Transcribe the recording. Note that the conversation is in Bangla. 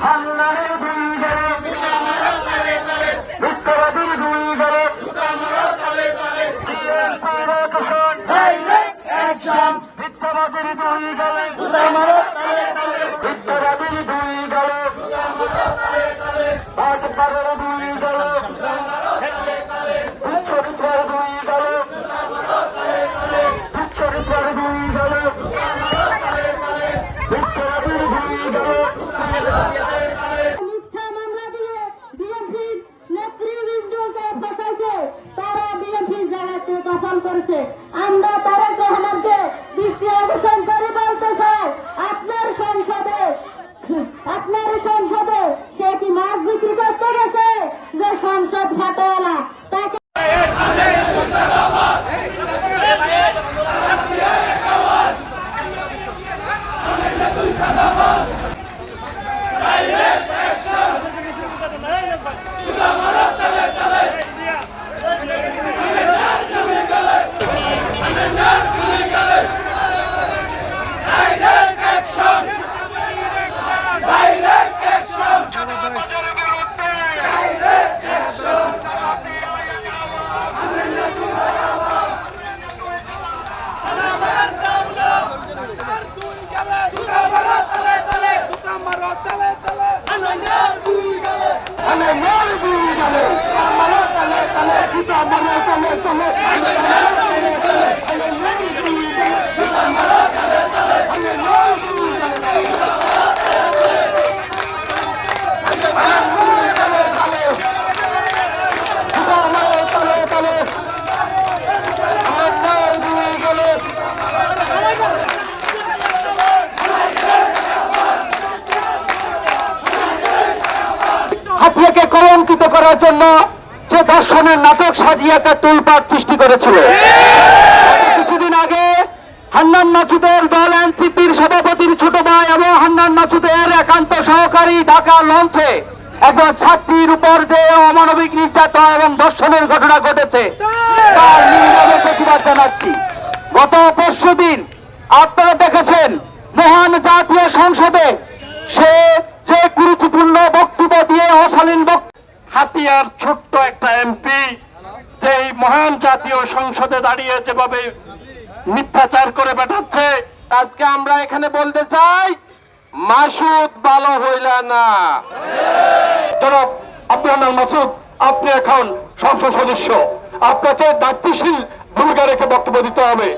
হান্নানের দুই গেলে মিথ্যাবাদীর দুই গেলে মিথ্যাবাদীর দুই গেলে মিথ্যাবাদীর দুই গেলে বাটপাড়ের দুই গেলে চরিত্রের দুই গেলে চরিত্রের দুই গেলে মিথ্যাবাদীর দুই গেলে মিথ্যা মামলা দিয়ে বিএনপির নেতৃবৃন্দকে ফাঁসাইছে, তারা বিএনপির জায়গাতে দখল করেছে। আমরা তারেক রহমানকে দৃষ্টি আকর্ষণ করে বলতে চাই, আপনার সংসদে সে কি মাছ বিক্রি করতে গেছে যে সংসদ ফাটেলা তাকে হাতিয়াকে কলঙ্কিত করার জন্য যে দর্শনের নাটক সাজিয়ে একটা তোলপাড় সৃষ্টি করেছিল। কিছুদিন আগে হান্নান মাসুদের দল এনসিপির সভাপতির ছোট ভাই এবং হান্নান মাসুদের একান্ত সহকারী ঢাকা লঞ্চে একজন ছাত্রীর উপর যে অমানবিক নির্যাতন এবং ধর্ষণের ঘটনা ঘটেছে তার নির্মম প্রতিবাদ জানাচ্ছি। গত পরশুদিন আপনারা দেখেছেন মহান জাতীয় সংসদে সে যে গুরুত্বপূর্ণ বক্তব্য দিয়ে অশালীন হাতিয়ার ছোট্ট একটা এমপি এই মহান জাতীয় সংসদে দাঁড়িয়ে যেভাবে মিথ্যাচার করে বেড়াচ্ছে, আজকে আমরা এখানে বলতে চাই মাসুদ ভালো হইলা না। জনাব আব্দুর মাসুদ, আপনি এখন সংসদ সদস্য, আপনাকে দায়িত্বশীল ভূমিকা রেখে বক্তব্য দিতে হবে।